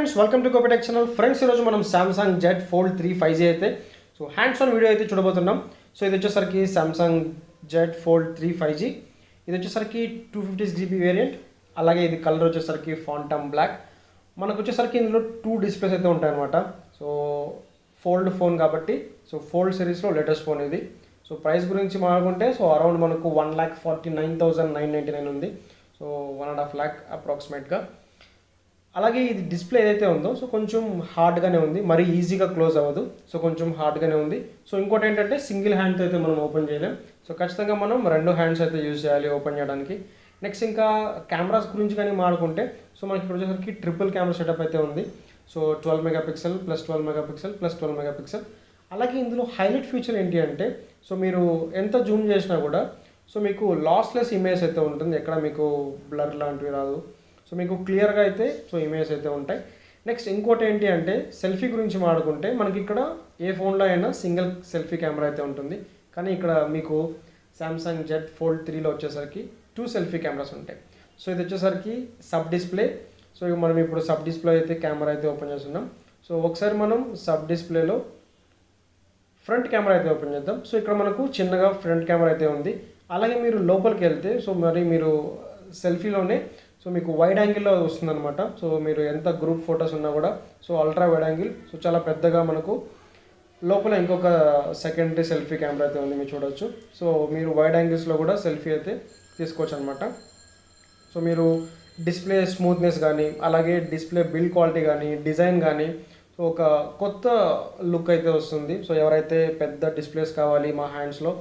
Friends, welcome to Gopi channel. Friends, ఈరోజు మనం Samsung Z fold 3 5G అయితే హ్యాండ్స్ ఆన్ వీడియో అయితే చూడబోతున్నాం. సో ఇది వచ్చేసరికి సామ్సంగ్ జెడ్ ఫోల్డ్ 3 5G. ఇది వచ్చేసరికి 256GB వేరియంట్. అలాగే ఇది కలర్ వచ్చేసరికి ఫాంటమ్ బ్లాక్. మనకు వచ్చేసరికి ఇందులో 2 డిస్ప్లేస్ అయితే ఉంటాయన్నమాట. సో ఫోల్డ్ ఫోన్ కాబట్టి ఫోల్డ్ సిరీస్లో లేటెస్ట్ ఫోన్ ఇది. సో ప్రైస్ గురించి మాట్లాడుకుంటే అరౌండ్ మనకు 1,49,999 ఉంది. సో 1.5 lakh అప్రాక్సిమేట్గా. అలాగే ఇది డిస్ప్లే ఏదైతే ఉందో కొంచెం హార్డ్గానే ఉంది, మరీ ఈజీగా క్లోజ్ అవ్వదు. కొంచెం హార్డ్గానే ఉంది. ఇంకోటి ఏంటంటే సింగిల్ హ్యాండ్తో అయితే మనం ఓపెన్ చేయలేం. ఖచ్చితంగా మనం 2 హ్యాండ్స్ అయితే యూజ్ చేయాలి ఓపెన్ చేయడానికి. నెక్స్ట్ ఇంకా కెమెరాస్ గురించి కానీ మాట్లాడుకుంటే మనకి ఇప్పుడు వచ్చేసరికి ట్రిపుల్ కెమెరా సెటప్ అయితే ఉంది. 12 megapixel plus 12 megapixel plus 12 megapixel. అలాగే ఇందులో హైలైట్ ఫీచర్ ఏంటి అంటే మీరు ఎంత జూమ్ చేసినా కూడా మీకు లాస్లెస్ ఇమేజ్ అయితే ఉంటుంది. ఎక్కడ మీకు బ్లర్ లాంటివి రాదు. మీకు క్లియర్గా అయితే ఇమేజ్ అయితే ఉంటాయి. నెక్స్ట్ ఇంకోటి ఏంటి అంటే సెల్ఫీ గురించి మాట్లాడుకుంటే మనకి ఇక్కడ ఏ ఫోన్లో అయినా సింగిల్ సెల్ఫీ కెమెరా అయితే ఉంటుంది. కానీ ఇక్కడ మీకు సామ్సంగ్ జెడ్ ఫోల్డ్ 3లో వచ్చేసరికి 2 సెల్ఫీ కెమెరాస్ ఉంటాయి. ఇది వచ్చేసరికి సబ్ డిస్ప్లే. మనం ఇప్పుడు సబ్ డిస్ప్లే అయితే కెమెరా అయితే ఓపెన్ చేస్తున్నాం. ఒకసారి మనం సబ్ డిస్ప్లేలో ఫ్రంట్ కెమెరా అయితే ఓపెన్ చేద్దాం. ఇక్కడ మనకు చిన్నగా ఫ్రంట్ కెమెరా అయితే ఉంది. అలాగే మీరు లోపలికి వెళ్తే మరి మీరు సెల్ఫీలోనే మీకు వైడ్ యాంగిల్లో వస్తుందన్నమాట. మీరు ఎంత గ్రూప్ ఫొటోస్ ఉన్నా కూడా అల్ట్రా వైడ్ యాంగిల్. చాలా పెద్దగా మనకు లోపల ఇంకొక సెకండరీ సెల్ఫీ కెమెరా అయితే ఉంది, మీరు చూడొచ్చు. మీరు వైడ్ యాంగిల్స్లో కూడా సెల్ఫీ అయితే తీసుకోవచ్చు అనమాట. మీరు డిస్ప్లే స్మూత్నెస్ కానీ, అలాగే డిస్ప్లే బిల్డ్ క్వాలిటీ కానీ, డిజైన్ కానీ ఒక కొత్త లుక్ అయితే వస్తుంది. ఎవరైతే పెద్ద డిస్ప్లేస్ కావాలి మా హ్యాండ్స్లో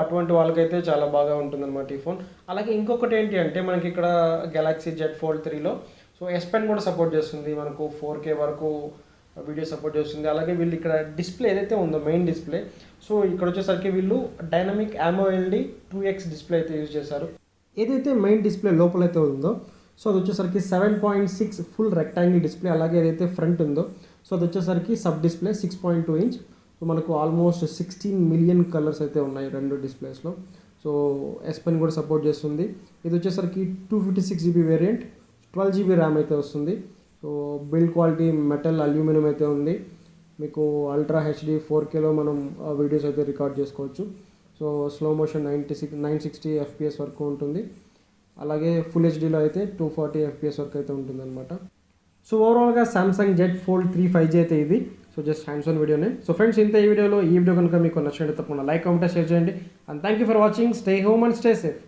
అటువంటి వాళ్ళకైతే చాలా బాగా ఉంటుందన్నమాట ఈ ఫోన్. అలాగే ఇంకొకటి ఏంటి అంటే మనకి ఇక్కడ గెలాక్సీ జెడ్ ఫోల్డ్ 3లో ఎస్ పెన్ కూడా సపోర్ట్ చేస్తుంది. మనకు 4K వరకు వీడియో సపోర్ట్ చేస్తుంది. అలాగే వీళ్ళు ఇక్కడ డిస్ప్లే ఏదైతే ఉందో మెయిన్ డిస్ప్లే ఇక్కడ వచ్చేసరికి వీళ్ళు డైనమిక్ AMOLED 2X డిస్ప్లే అయితే యూజ్ చేశారు. ఏదైతే మెయిన్ డిస్ప్లే లోపలైతే ఉందో అది వచ్చేసరికి 7.6 ఫుల్ రెక్టాంగిల్ డిస్ప్లే. అలాగే ఏదైతే ఫ్రంట్ ఉందో అది వచ్చేసరికి సబ్ డిస్ప్లే 6.2 ఇంచ్. మనకు ఆల్మోస్ట్ 16 మిలియన్ కలర్స్ అయితే ఉన్నాయి 2 డిస్ప్లేస్లో. ఎస్ పెన్ కూడా సపోర్ట్ చేస్తుంది. ఇది వచ్చేసరికి 256GB వేరియంట్, 12GB ర్యామ్ అయితే వస్తుంది. బిల్డ్ క్వాలిటీ మెటల్ అల్యూమినియం అయితే ఉంది. మీకు అల్ట్రా హెచ్డి 4Kలో మనం వీడియోస్ అయితే రికార్డ్ చేసుకోవచ్చు. స్లో మోషన్ 960 FPS వరకు ఉంటుంది. అలాగే ఫుల్ హెచ్డీలో అయితే 240 FPS వరకు అయితే ఉంటుంది అనమాట. ఓవరాల్గా సామ్సంగ్ జెడ్ ఫోల్డ్ 3 5G అయితే ఇది. జస్ట్ హ్యాండ్స్ ఆన్ వీడియోనే. ఫ్రెండ్స్, ఇంత ఈ వీడియో కనుక మీకు నచ్చినట్టు తప్పకుండా లైక్, కామెంట్, షేర్ చేయండి. And thank you for watching. Stay home and stay safe.